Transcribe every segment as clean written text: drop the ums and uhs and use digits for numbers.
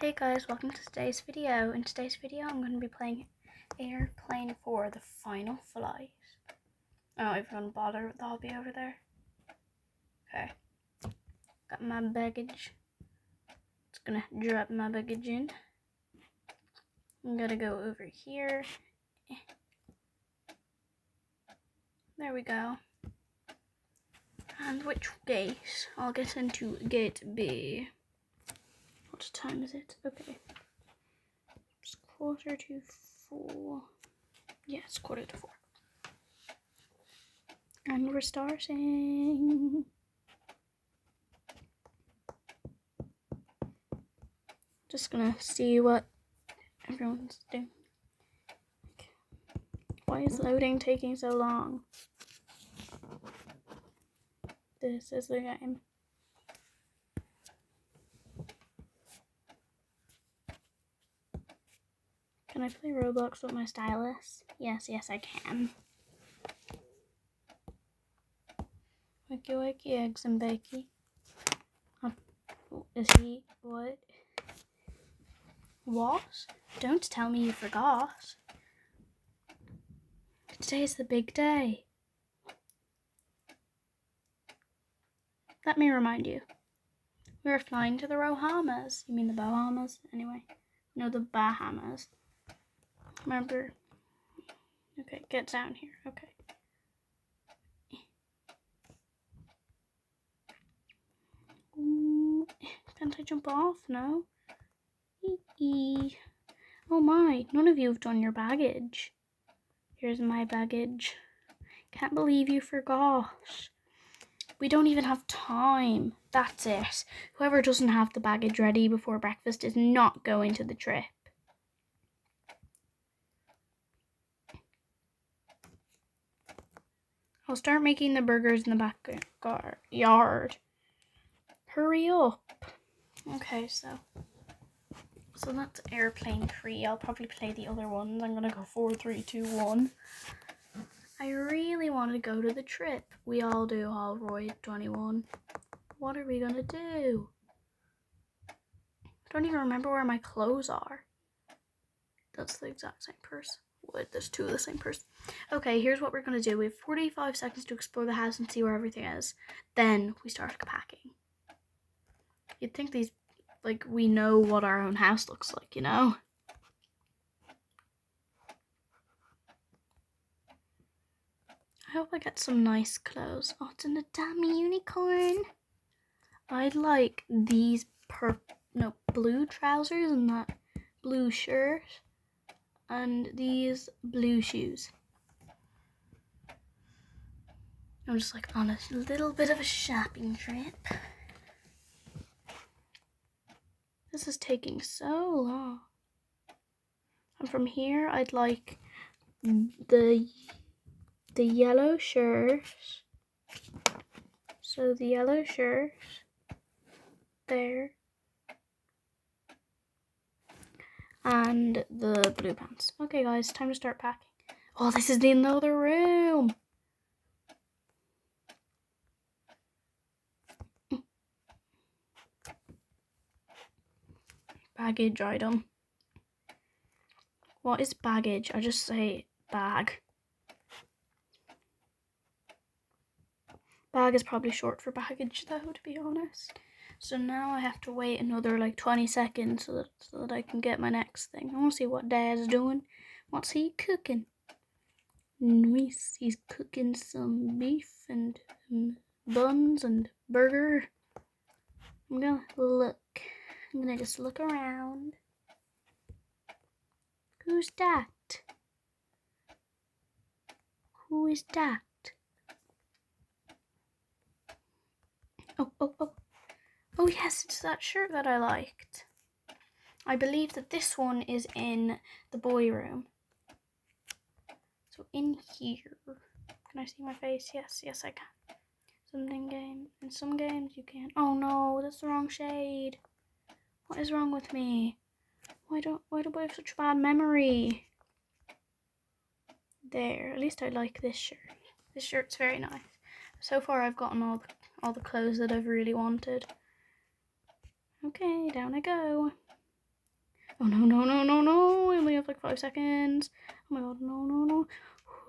Hey guys, welcome to today's video. In today's video, I'm going to be playing Airplane 4, the final flight. Oh, everyone bother with the hobby over there. Okay. Got my baggage. Just gonna drop my baggage in. I'm gonna go over here. There we go. And which gate? I'll get into gate B. What time is it? Okay. It's 4:45. Yeah, it's 4:45. And we're starting. Just gonna see what everyone's doing. Why is loading taking so long? This is the game. Can I play Roblox with my stylus? Yes, I can. Wakey wakey, eggs and bakey. Is he what? What? Don't tell me you forgot. Today is the big day. Let me remind you. We are flying to the Bahamas. You mean the Bahamas? Anyway. No, the Bahamas. Remember? Okay, get down here. Okay. Can't I jump off? No. Oh my, none of you have done your baggage. Here's my baggage. Can't believe you forgot. We don't even have time. That's it. Whoever doesn't have the baggage ready before breakfast is not going to the trip. I'll start making the burgers in the backyard. Hurry up. Okay, so that's Airplane 3. I'll probably play the other ones. I'm gonna go 4, 3, 2, 1. I really want to go to the trip. We all do, Holroyd 21. What are we gonna do? I don't even remember where my clothes are. That's the exact same person. Wait, there's two of the same person. Okay, here's what we're gonna do. We have 45 seconds to explore the house and see where everything is. Then we start packing. You'd think we know what our own house looks like, you know? I hope I get some nice clothes. Oh, it's in a damn unicorn. I'd like these blue trousers and that blue shirt and these blue shoes. I'm just on a little bit of a shopping trip. This is taking so long. And from here, I'd like the yellow shirt. So the yellow shirt there. And the blue pants. Okay, guys, time to start packing. Oh, this is the other room. Baggage item. What is baggage? I just say bag. Bag is probably short for baggage, though, to be honest. So now I have to wait another 20 seconds so that I can get my next thing. I want to see what Dad's doing. What's he cooking? Nice. He's cooking some beef and buns and burger. I'm gonna look. I'm gonna just look around. Who's that? Who is that? Oh yes, it's that shirt that I liked. I believe that this one is in the boy room. So in here, can I see my face? Yes, I can. In some games you can. Oh no, that's the wrong shade. What is wrong with me? Why do I have such bad memory? There, at least I like this shirt. This shirt's very nice. So far I've gotten all the clothes that I've really wanted. Okay, down I go. Oh no, no, no, no, no. I only have like 5 seconds. Oh my god, no, no, no.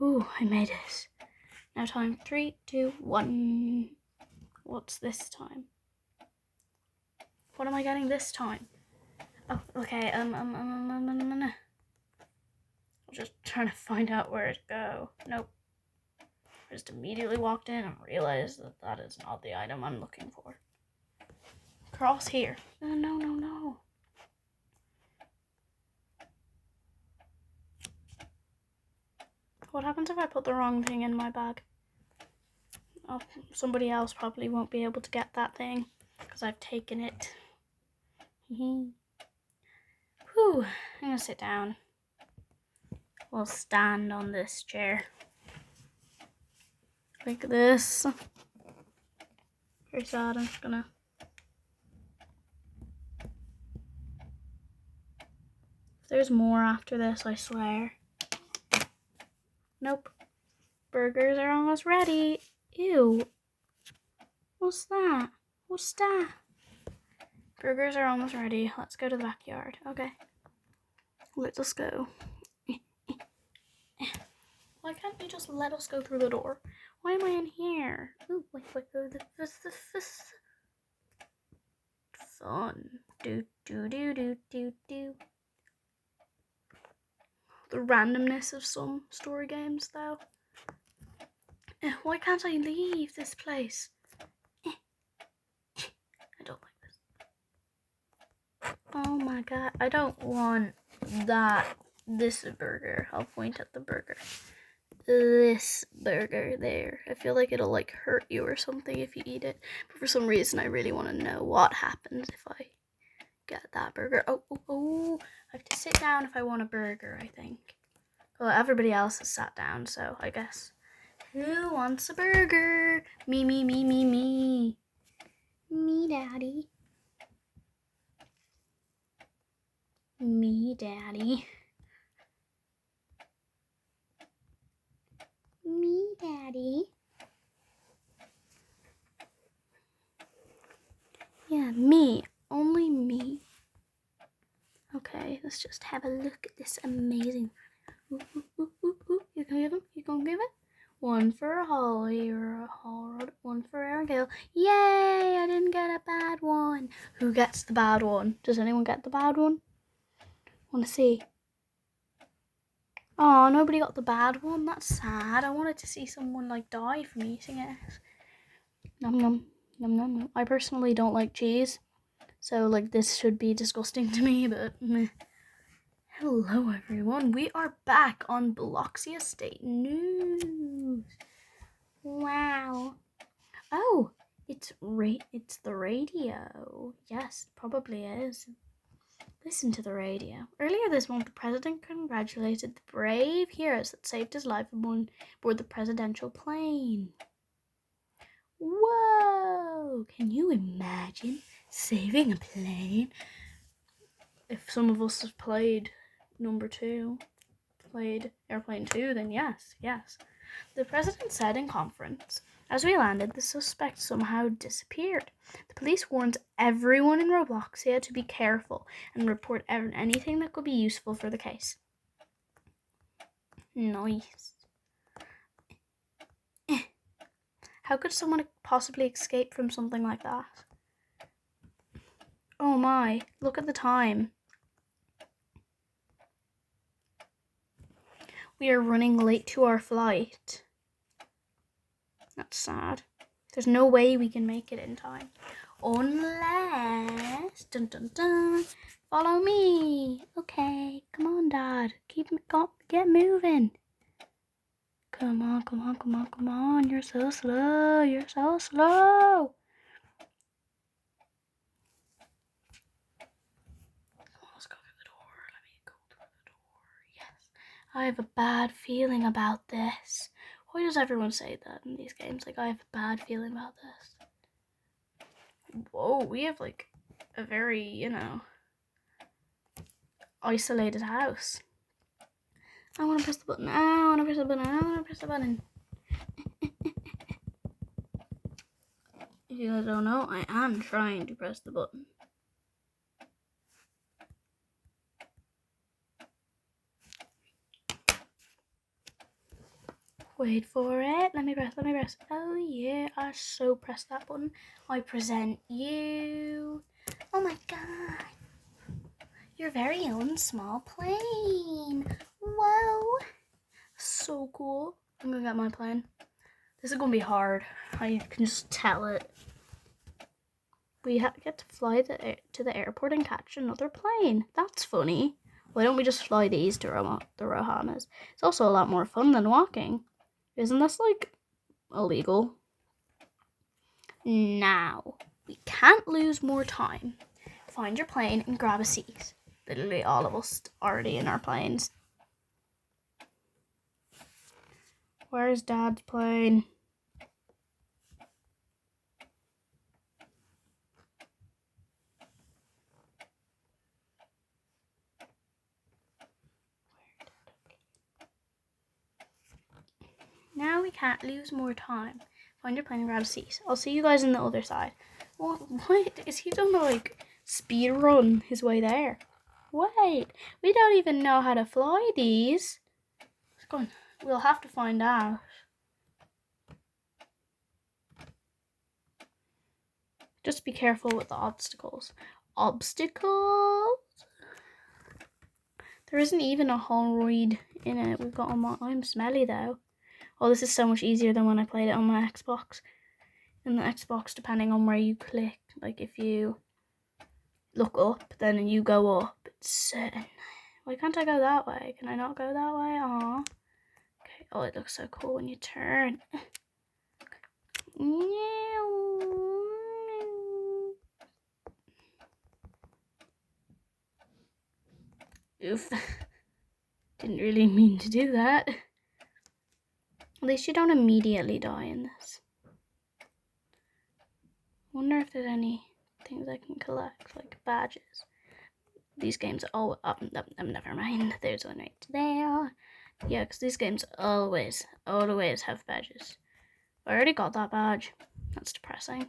Ooh, I made it. Now time. 3, 2, 1. What's this time? What am I getting this time? Oh, okay. I'm just trying to find out where to go. Nope. I just immediately walked in and realized that that is not the item I'm looking for. Cross here. No, no, no, no. What happens if I put the wrong thing in my bag? Oh, somebody else probably won't be able to get that thing because I've taken it. Whew. I'm gonna sit down. We'll stand on this chair. Like this. Very sad. I'm just gonna. If there's more after this, I swear. Nope. Burgers are almost ready. Ew. What's that? What's that? Burgers are almost ready. Let's go to the backyard. Okay. Let us go. Why can't you just let us go through the door? Why am I in here? Ooh, wait. Fun. Do. The randomness of some story games, though. Why can't I leave this place? I don't like this. Oh my god, I don't want that. This burger. I'll point at the burger. This burger there. I feel like it'll like hurt you or something if you eat it. But for some reason, I really want to know what happens if I get that burger. Oh. I have to sit down if I want a burger, I think. Well, everybody else has sat down, so I guess. Who wants a burger? Me. Me, daddy. Me, daddy. Me, daddy. Yeah, me. Only me. Okay, let's just have a look at this amazing. Ooh. You gonna give him? You gonna give it? One for Holly, one for Aaron. Yay! I didn't get a bad one. Who gets the bad one? Does anyone get the bad one? Want to see? Oh, nobody got the bad one. That's sad. I wanted to see someone like die from eating it. Nom. I personally don't like cheese, so like this should be disgusting to me, but meh. Hello everyone, we are back on Bloxy Estate News. Wow. Oh, it's the radio. Yes, it probably is. Listen to the radio. Earlier this month, the president congratulated the brave heroes that saved his life aboard the presidential plane. Whoa! Can you imagine saving a plane? If some of us have played played Airplane 2, then yes. The president said in conference, as we landed, the suspect somehow disappeared. The police warns everyone in Robloxia to be careful and report anything that could be useful for the case. Nice. How could someone possibly escape from something like that? Oh my, look at the time. We are running late to our flight. That's sad. There's no way we can make it in time. Unless... Follow me. Okay, come on, Dad. Get moving. Come on. You're so slow. Let's go through the door. Let me go through the door. Yes. I have a bad feeling about this. Why does everyone say that in these games? Like, I have a bad feeling about this. Whoa, we have like a very, isolated house. I want to press the button. I want to press the button. If you guys don't know, I am trying to press the button. Wait for it. Let me press. Oh yeah, I so pressed that button. I present you. Oh my god. Your very own small plane. Whoa. So cool. I'm gonna get my plane. This is gonna be hard. I can just tell it. We get to fly to the airport and catch another plane. That's funny. Why don't we just fly these to the Rohamas? It's also a lot more fun than walking. Isn't this like illegal? Now, we can't lose more time. Find your plane and grab a seat. Literally all of us already in our planes. Where's Dad's plane? Now we can't lose more time. Find your plane and grab a seat. I'll see you guys on the other side. What is he gonna like speed run his way there? Wait, we don't even know how to fly these. Go on. We'll have to find out. Just be careful with the obstacles. Obstacles? There isn't even a Holroyd in it. We've got I'm smelly though. Oh, this is so much easier than when I played it on my Xbox. In the Xbox, depending on where you click, like if you look up, then you go up. It's why can't I go that way? Can I not go that way? Aw. Okay. Oh, it looks so cool when you turn. Oof. Didn't really mean to do that. At least you don't immediately die in this. Wonder if there's any things I can collect, like badges. These games never mind. There's one right there. Yeah, because these games always have badges. I already got that badge. That's depressing.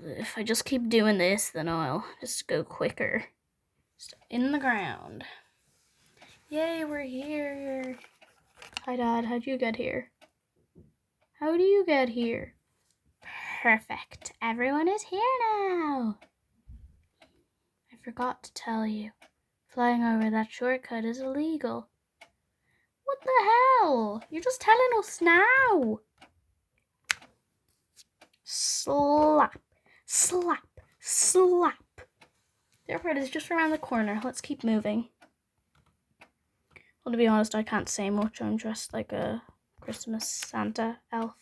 If I just keep doing this, then I'll just go quicker. Just in the ground. Yay, we're here. Hi, Dad. How'd you get here? How do you get here? Perfect. Everyone is here now. I forgot to tell you. Flying over that shortcut is illegal. What the hell? You're just telling us now. Slap. Slap. Slap. The airport is just around the corner. Let's keep moving. Well, to be honest, I can't say much. I'm dressed like a Christmas Santa elf.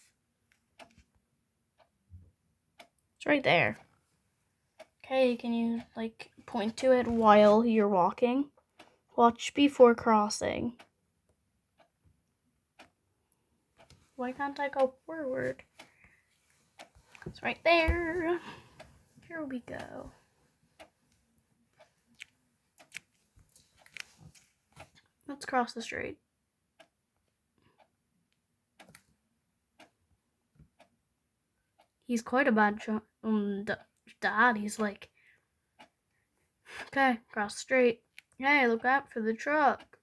It's right there. Okay, can you like point to it while you're walking? Watch before crossing. Why can't I go forward? It's right there. Here we go. Let's cross the street. He's quite a bad dad. He's like, okay, cross the street. Hey, look out for the truck.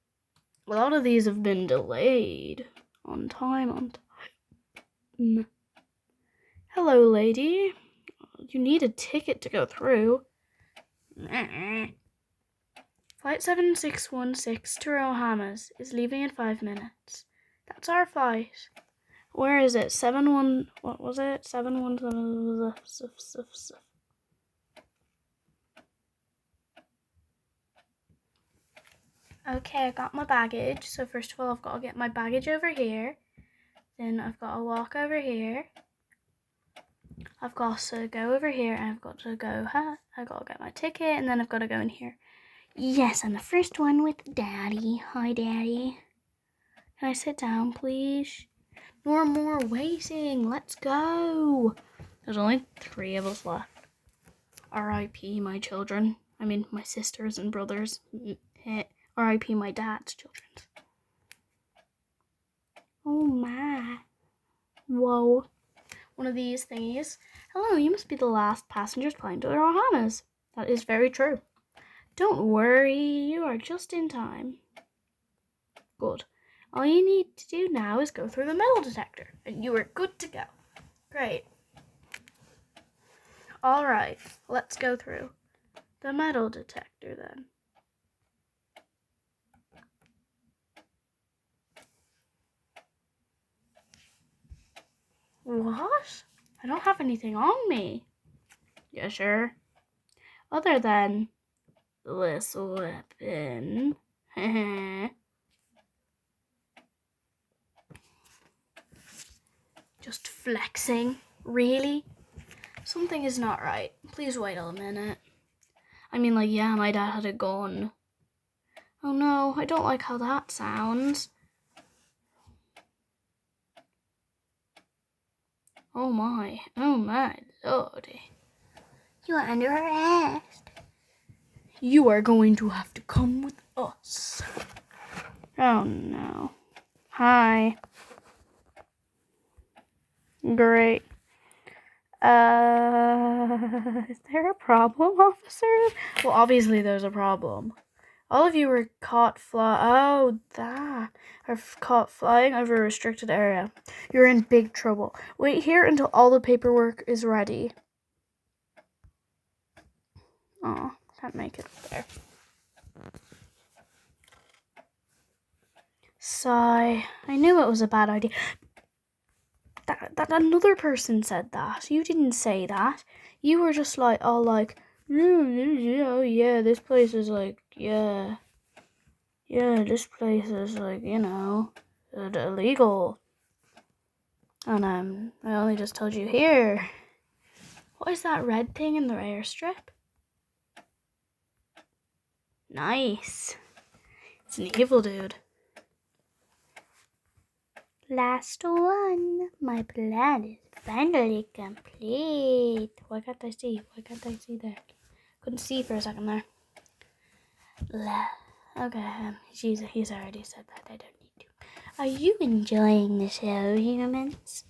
A lot of these have been delayed. On time. Hello, lady. You need a ticket to go through. Flight 7616 to Rohamas is leaving in 5 minutes. That's our flight. Where is it? 71. What was it? 717. Okay, I got my baggage. So first of all, I've got to get my baggage over here. Then I've got to walk over here. I've got to go over here, and I've got to go. I got to get my ticket, and then I've got to go in here. Yes, I'm the first one with Daddy. Hi, Daddy. Can I sit down, please? No more waiting. Let's go. There's only 3 of us left. R.I.P. my children. I mean, my sisters and brothers. R.I.P. my dad's children. Oh my. Whoa. One of these thingies. Hello, you must be the last passengers flying to the Rohamas. That is very true. Don't worry, you are just in time. Good. All you need to do now is go through the metal detector, and you are good to go. Great. All right, let's go through the metal detector then. What? I don't have anything on me. Yeah, sure. Other than this weapon. Just flexing. Really? Something is not right. Please wait a minute. I mean, like, yeah, my dad had a gun. Oh no, I don't like how that sounds. Oh my lordy. You are under arrest. You are going to have to come with us. Oh no. Hi. Great. Is there a problem, officer? Well, obviously there's a problem. All of you were caught caught flying over a restricted area. You're in big trouble. Wait here until all the paperwork is ready. Oh, can't make it there. Sigh. I knew it was a bad idea. That another person said that. You didn't say that. You were just like, all like, oh yeah, this place is like, yeah, this place is like, you know, illegal. And I only just told you here. What is that red thing in the airstrip? Nice. It's an evil dude. Last one. My plan is finally complete. Why can't I see? There? Couldn't see for a second there. Okay, he's already said that. I don't need to. Are you enjoying the show, humans?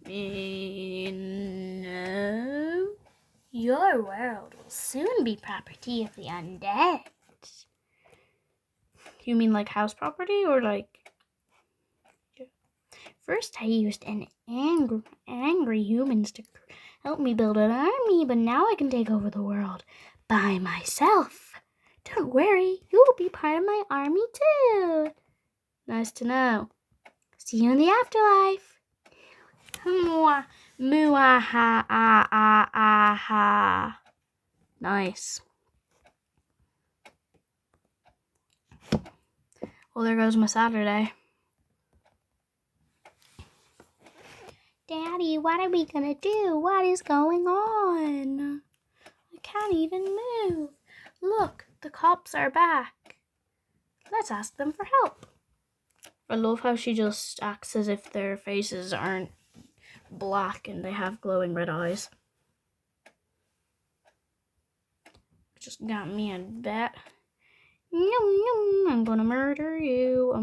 No. Your world will soon be property of the undead. You mean like house property or like... First I used an angry humans to help me build an army, but now I can take over the world by myself. Don't worry, you'll be part of my army too. Nice to know. See you in the afterlife. Muaha. Nice. Well, there goes my Saturday. Daddy, what are we gonna do? What is going on? I can't even move. Look, the cops are back. Let's ask them for help. I love how she just acts as if their faces aren't black and they have glowing red eyes. Just got me a bet. I'm gonna murder you.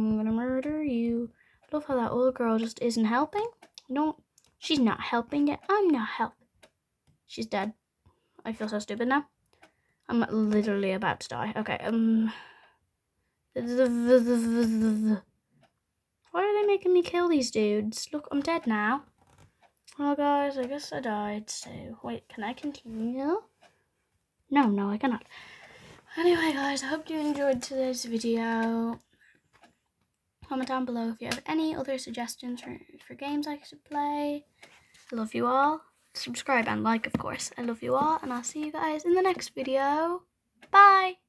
Love how that old girl just isn't helping. No, she's not helping it. I'm not helping. She's dead. I feel so stupid now. I'm literally about to die. Okay, why are they making me kill these dudes? Look, I'm dead now. Well, guys, I guess I died, so... Wait, can I continue? No, I cannot. Anyway, guys, I hope you enjoyed today's video. Comment down below if you have any other suggestions for games I should play. I love you all. Subscribe and like, of course. I love you all, and I'll see you guys in the next video. Bye!